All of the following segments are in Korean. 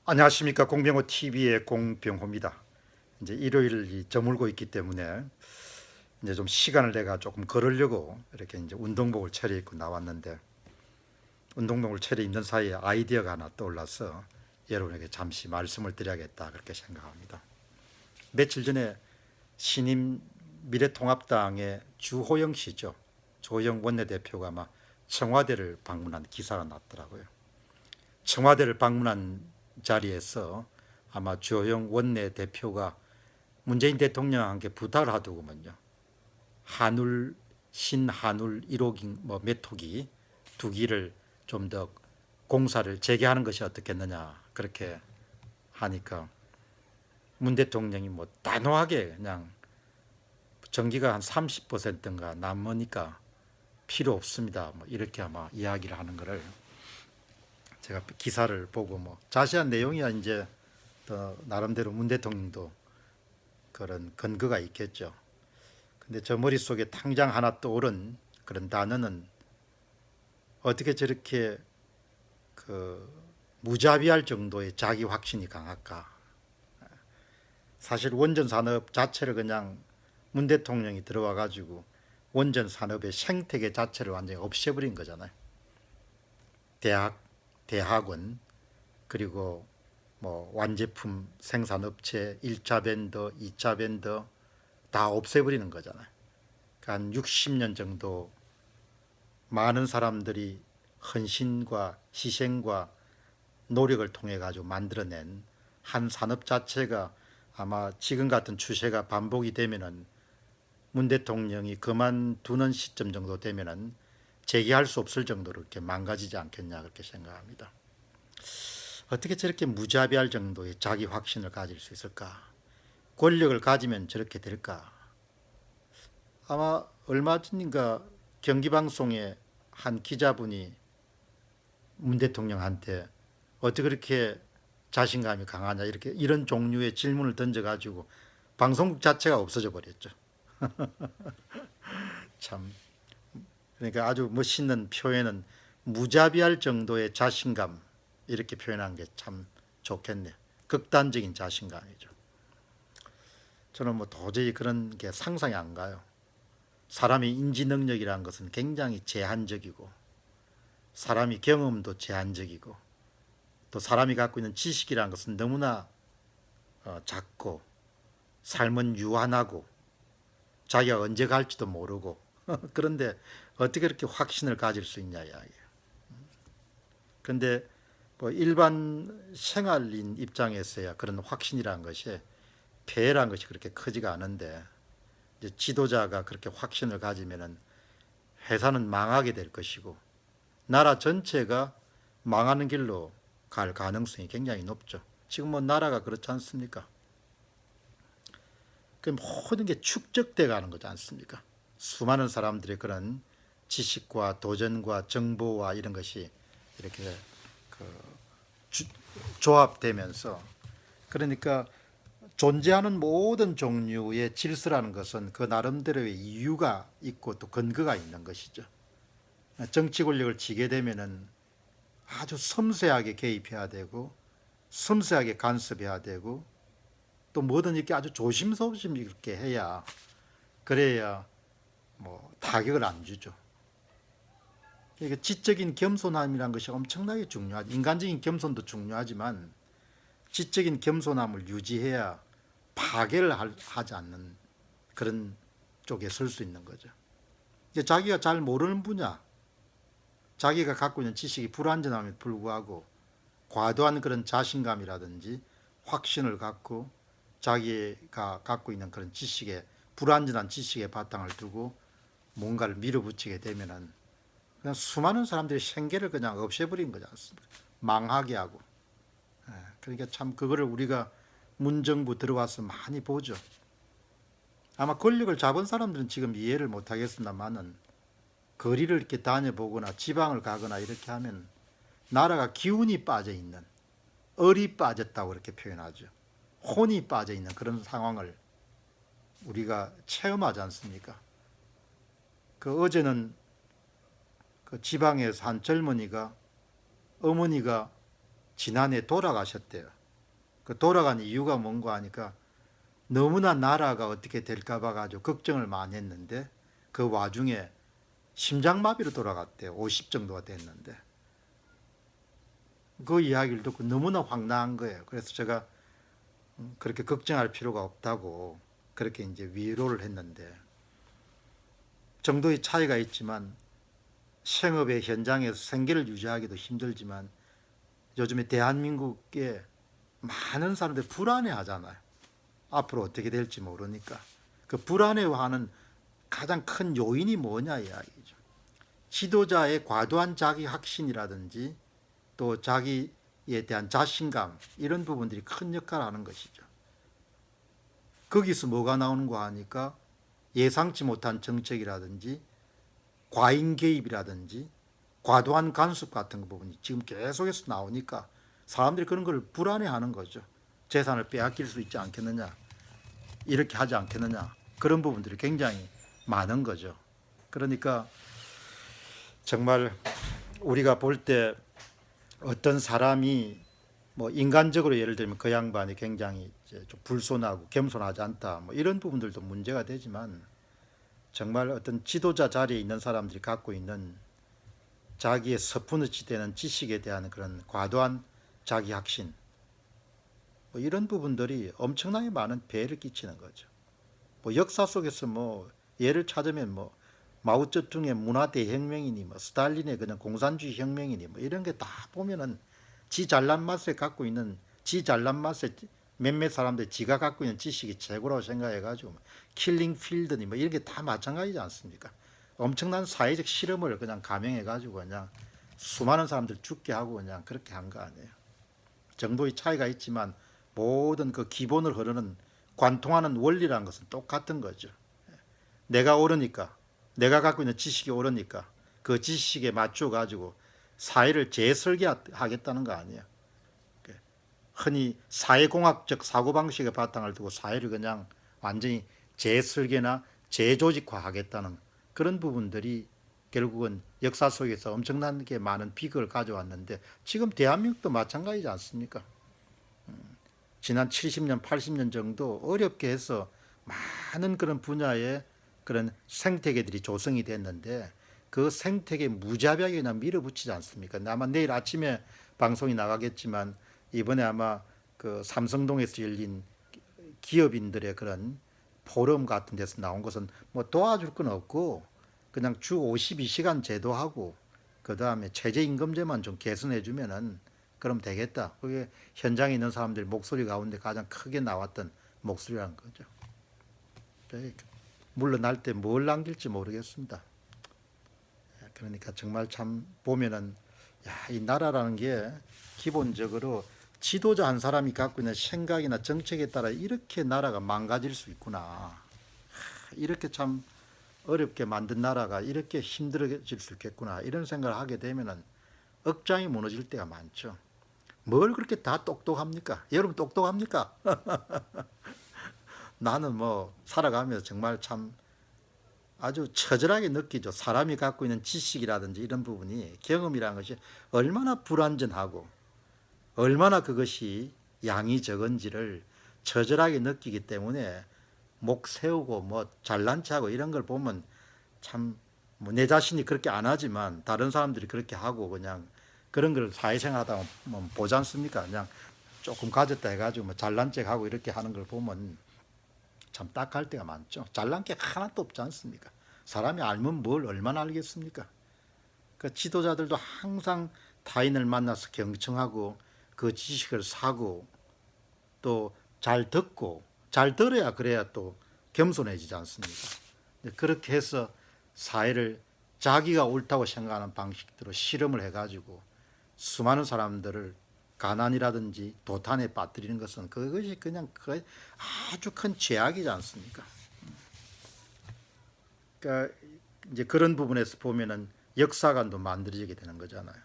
안녕하십니까. 공병호 TV의 공병호입니다. 이제 일요일이 저물고 있기 때문에 이제 좀 시간을 내가 조금 걸으려고 이렇게 이제 운동복을 차려입고 나왔는데, 운동복을 차려입는 사이에 아이디어가 하나 떠올라서 여러분에게 잠시 말씀을 드려야겠다 그렇게 생각합니다. 며칠 전에 신임 미래통합당의 주호영 씨죠. 주호영 원내대표가 아마 청와대를 방문한 기사가 났더라고요. 청와대를 방문한 자리에서 아마 주호영 원내대표가 문재인 대통령과 함께 부탁을 하더구먼요. 한울, 신한울 1호기 메토기 두 기를 좀 더 공사를 재개하는 것이 어떻겠느냐 그렇게 하니까 문 대통령이 뭐 단호하게 그냥 전기가 한 30%인가 남으니까 필요 없습니다. 뭐 이렇게 아마 이야기를 하는 거를 제가 기사를 보고 뭐 자세한 내용이야 이제 나름대로 문 대통령도 그런 근거가 있겠죠. 근데 저 머릿속에 당장 하나 떠오른 그런 단어는 어떻게 저렇게 무자비할 정도의 자기 확신이 강할까? 사실 원전 산업 자체를 그냥 문 대통령이 들어와 가지고 원전 산업의 생태계 자체를 완전히 없애버린 거잖아요. 대학원, 그리고 뭐 완제품 생산업체 1차 벤더, 2차 벤더 다 없애버리는 거잖아요. 그러니까 한 60년 정도 많은 사람들이 헌신과 희생과 노력을 통해 가지고 만들어낸 한 산업 자체가 아마 지금 같은 추세가 반복이 되면은 문 대통령이 그만두는 시점 정도 되면은 재개할 수 없을 정도로 이렇게 망가지지 않겠냐 그렇게 생각합니다. 어떻게 저렇게 무자비할 정도의 자기 확신을 가질 수 있을까? 권력을 가지면 저렇게 될까? 아마 얼마 전인가 경기방송에 한 기자분이 문 대통령한테 어떻게 그렇게 자신감이 강하냐 이렇게 이런 종류의 질문을 던져가지고 방송국 자체가 없어져 버렸죠. 참, 그러니까 아주 멋있는 표현은 무자비할 정도의 자신감 이렇게 표현한 게 참 좋겠네요. 극단적인 자신감이죠. 저는 뭐 도저히 그런 게 상상이 안 가요. 사람의 인지 능력이라는 것은 굉장히 제한적이고, 사람이 경험도 제한적이고, 또 사람이 갖고 있는 지식이라는 것은 너무나 작고, 삶은 유한하고, 자기가 언제 갈지도 모르고, 그런데 어떻게 그렇게 확신을 가질 수 있냐 이야기예요. 그런데 뭐 일반 생활인 입장에서야 그런 확신이라는 것이 폐해라는 것이 그렇게 크지가 않은데, 이제 지도자가 그렇게 확신을 가지면은 회사는 망하게 될 것이고 나라 전체가 망하는 길로 갈 가능성이 굉장히 높죠. 지금 뭐 나라가 그렇지 않습니까? 그 모든 게 축적돼 가는 거지 않습니까? 수많은 사람들의 그런 지식과 도전과 정보와 이런 것이 이렇게 조합되면서, 그러니까 존재하는 모든 종류의 질서라는 것은 그 나름대로의 이유가 있고 또 근거가 있는 것이죠. 정치 권력을 쥐게 되면은 아주 섬세하게 개입해야 되고 섬세하게 간섭해야 되고 또 뭐든 이렇게 아주 조심스럽게 이렇게 해야, 그래야 뭐 타격을 안 주죠. 그러니까 지적인 겸손함이라는 것이 엄청나게 중요하죠. 인간적인 겸손도 중요하지만 지적인 겸손함을 유지해야 파괴를 하지 않는 그런 쪽에 설 수 있는 거죠. 이제 자기가 잘 모르는 분야, 자기가 갖고 있는 지식이 불완전함에 불구하고 과도한 그런 자신감이라든지 확신을 갖고 자기가 갖고 있는 그런 지식에, 불완전한 지식에 바탕을 두고 뭔가를 밀어붙이게 되면은 그냥 수많은 사람들의 생계를 그냥 없애버린 거지 않습니까? 망하게 하고. 그러니까 참 그거를 우리가 문정부 들어와서 많이 보죠. 아마 권력을 잡은 사람들은 지금 이해를 못하겠습니다만은 거리를 이렇게 다녀보거나 지방을 가거나 이렇게 하면 나라가 기운이 빠져 있는, 얼이 빠졌다고 이렇게 표현하죠. 혼이 빠져 있는 그런 상황을 우리가 체험하지 않습니까? 그 어제는 그 지방에서 한 젊은이가, 어머니가 지난해 돌아가셨대요. 그 돌아간 이유가 뭔가 하니까 너무나 나라가 어떻게 될까 봐 가지고 걱정을 많이 했는데 그 와중에 심장마비로 돌아갔대요. 50 정도가 됐는데. 그 이야기를 듣고 너무나 황당한 거예요. 그래서 제가 그렇게 걱정할 필요가 없다고 그렇게 이제 위로를 했는데, 정도의 차이가 있지만 생업의 현장에서 생계를 유지하기도 힘들지만 요즘에 대한민국에 많은 사람들이 불안해하잖아요. 앞으로 어떻게 될지 모르니까. 그 불안해하는 가장 큰 요인이 뭐냐 이야기죠. 지도자의 과도한 자기 확신이라든지 또 자기에 대한 자신감, 이런 부분들이 큰 역할을 하는 것이죠. 거기서 뭐가 나오는가 하니까 예상치 못한 정책이라든지 과잉 개입이라든지 과도한 간섭 같은 부분이 지금 계속해서 나오니까 사람들이 그런 걸 불안해하는 거죠. 재산을 빼앗길 수 있지 않겠느냐, 이렇게 하지 않겠느냐, 그런 부분들이 굉장히 많은 거죠. 그러니까 정말 우리가 볼 때 어떤 사람이 뭐 인간적으로 예를 들면 그 양반이 굉장히 이제 좀 불손하고 겸손하지 않다, 뭐 이런 부분들도 문제가 되지만 정말 어떤 지도자 자리에 있는 사람들이 갖고 있는 자기의 서푼어치 되는 지식에 대한 그런 과도한 자기 확신, 뭐 이런 부분들이 엄청나게 많은 폐해를 끼치는 거죠. 뭐 역사 속에서 뭐 예를 찾으면 뭐 마오쩌둥의 문화 대혁명이니 뭐 스탈린의 그냥 공산주의 혁명이니 뭐 이런 게 다 보면은 지 잘난 맛에 갖고 있는, 지 잘난 맛에 몇몇 사람들 지가 갖고 있는 지식이 최고라고 생각해가지고 킬링 필드니 뭐 이런 게 다 마찬가지지 않습니까? 엄청난 사회적 실험을 그냥 감행해가지고 그냥 수많은 사람들 죽게 하고 그냥 그렇게 한 거 아니에요. 정도의 차이가 있지만 모든 그 기본을 흐르는 관통하는 원리라는 것은 똑같은 거죠. 내가 옳으니까, 내가 갖고 있는 지식이 옳으니까 그 지식에 맞춰 가지고 사회를 재설계하겠다는 거 아니에요. 흔히 사회공학적 사고방식의 바탕을 두고 사회를 그냥 완전히 재설계나 재조직화하겠다는 그런 부분들이 결국은 역사 속에서 엄청나게 많은 비극을 가져왔는데 지금 대한민국도 마찬가지지 않습니까? 지난 70년, 80년 정도 어렵게 해서 많은 그런 분야의 그런 생태계들이 조성이 됐는데 그 생태계 무자비하게 그냥 밀어붙이지 않습니까? 아마 내일 아침에 방송이 나가겠지만 이번에 아마 그 삼성동에서 열린 기업인들의 그런 포럼 같은 데서 나온 것은 뭐 도와줄 건 없고 그냥 주 52시간 제도하고 그 다음에 최저임금제만 좀 개선해 주면은 그럼 되겠다. 그게 현장에 있는 사람들 목소리 가운데 가장 크게 나왔던 목소리라는 거죠. 물러날 때 뭘 남길지 모르겠습니다. 그러니까 정말 참 보면은 이 나라라는 게 기본적으로 지도자 한 사람이 갖고 있는 생각이나 정책에 따라 이렇게 나라가 망가질 수 있구나. 이렇게 참 어렵게 만든 나라가 이렇게 힘들어질 수 있겠구나. 이런 생각을 하게 되면은 억장이 무너질 때가 많죠. 뭘 그렇게 다 똑똑합니까? 여러분 똑똑합니까? 나는 뭐 살아가면서 정말 참 아주 처절하게 느끼죠. 사람이 갖고 있는 지식이라든지 이런 부분이, 경험이라는 것이 얼마나 불완전하고 얼마나 그것이 양이 적은지를 처절하게 느끼기 때문에 목 세우고 뭐 잘난 체하고 이런 걸 보면 참 뭐 내 자신이 그렇게 안 하지만 다른 사람들이 그렇게 하고 그냥 그런 걸 사회생활 하다 보면 보지 않습니까? 그냥 조금 가졌다 해가지고 뭐 잘난 척하고 이렇게 하는 걸 보면 참 딱할 때가 많죠. 잘난 게 하나도 없지 않습니까? 사람이 알면 뭘 얼마나 알겠습니까? 그 지도자들도 항상 타인을 만나서 경청하고 그 지식을 사고 또 잘 듣고, 잘 들어야 그래야 또 겸손해지지 않습니까? 그렇게 해서 사회를 자기가 옳다고 생각하는 방식대로 실험을 해가지고 수많은 사람들을 가난이라든지 도탄에 빠뜨리는 것은 그것이 그냥 아주 큰 죄악이지 않습니까? 그러니까 이제 그런 부분에서 보면은 역사관도 만들어지게 되는 거잖아요.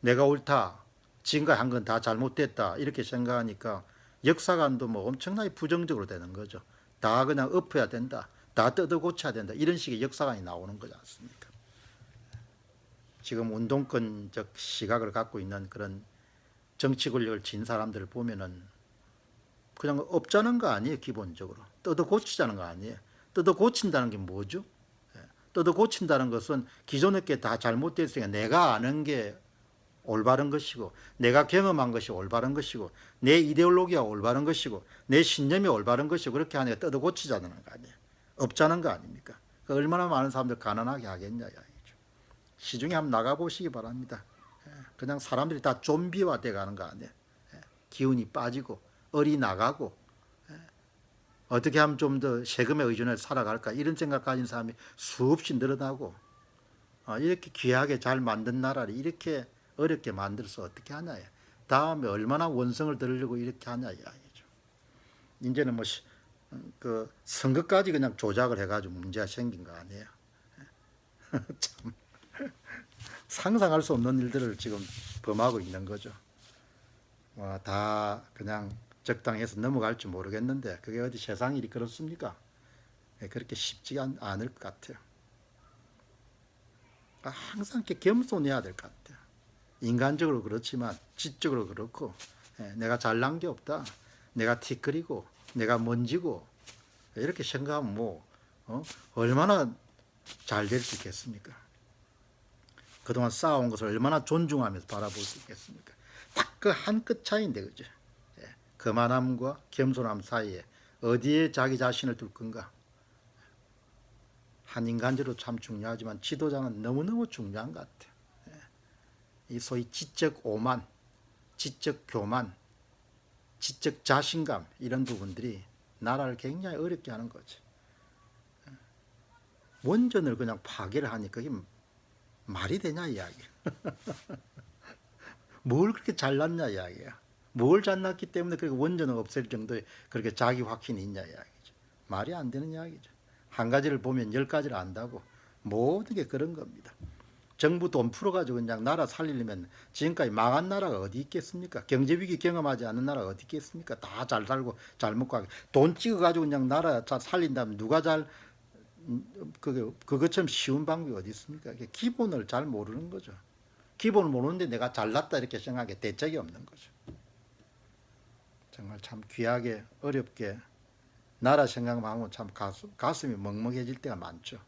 내가 옳다, 지금까지 한 건 다 잘못됐다 이렇게 생각하니까 역사관도 뭐 엄청나게 부정적으로 되는 거죠. 다 그냥 엎어야 된다, 다 뜯어 고쳐야 된다, 이런 식의 역사관이 나오는 거지 않습니까? 지금 운동권적 시각을 갖고 있는 그런 정치 권력을 쥔 사람들을 보면은 그냥 없자는 거 아니에요. 기본적으로 뜯어 고치자는 거 아니에요. 뜯어 고친다는 게 뭐죠? 뜯어 고친다는 것은 기존의 게 다 잘못됐으니까 내가 아는 게 올바른 것이고, 내가 경험한 것이 올바른 것이고, 내 이데올로기가 올바른 것이고, 내 신념이 올바른 것이고, 그렇게 하니까 뜯어 고치자는 거 아니에요. 없자는 거 아닙니까? 얼마나 많은 사람들 가난하게 하겠냐 이야기죠. 시중에 한번 나가보시기 바랍니다. 그냥 사람들이 다 좀비화 돼가는 거 아니에요. 기운이 빠지고 얼이 나가고 어떻게 하면 좀 더 세금에 의존해서 살아갈까 이런 생각 가진 사람이 수없이 늘어나고, 이렇게 귀하게 잘 만든 나라를 이렇게 어렵게 만들어서 어떻게 하냐. 다음에 얼마나 원성을 들으려고 이렇게 하냐 이야기죠. 이제는 뭐 그 선거까지 그냥 조작을 해가지고 문제가 생긴 거 아니에요. 참 상상할 수 없는 일들을 지금 범하고 있는 거죠. 다 그냥 적당해서 넘어갈지 모르겠는데 그게 어디 세상 일이 그렇습니까? 그렇게 쉽지 않을 것 같아요. 항상 이렇게 겸손해야 될 것 같아요. 인간적으로 그렇지만 지적으로 그렇고, 내가 잘난 게 없다, 내가 티끌이고 내가 먼지고 이렇게 생각하면 얼마나 잘 될 수 있겠습니까? 그동안 쌓아온 것을 얼마나 존중하면서 바라볼 수 있겠습니까? 딱 그 한 끗 차이인데, 그죠? 거만함과 겸손함 사이에 어디에 자기 자신을 둘 건가? 한 인간적으로 참 중요하지만 지도자는 너무너무 중요한 것 같아요. 이 소위 지적 오만, 지적 교만, 지적 자신감 이런 부분들이 나라를 굉장히 어렵게 하는 거죠. 원전을 그냥 파괴를 하니 그게 말이 되냐 이야기. 뭘 그렇게 잘났냐 이야기야. 뭘 잘났기 때문에 그렇게 원전을 없앨 정도의 그렇게 자기 확신이 있냐 이야기죠. 말이 안 되는 이야기죠. 한 가지를 보면 10가지를 안다고. 모든 게 그런 겁니다. 정부 돈 풀어가지고 그냥 나라 살리려면 지금까지 망한 나라가 어디 있겠습니까? 경제위기 경험하지 않는 나라가 어디 있겠습니까? 다 잘 살고 잘 먹고 하게. 돈 찍어가지고 그냥 나라 잘 살린다면 누가 잘, 그것처럼 쉬운 방법이 어디 있습니까? 기본을 잘 모르는 거죠. 기본을 모르는데 내가 잘났다 이렇게 생각하기에 대책이 없는 거죠. 정말 참 귀하게 어렵게 나라 생각만 하면 참 가슴이 먹먹해질 때가 많죠.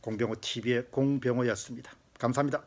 공병호 TV의 공병호였습니다. 감사합니다.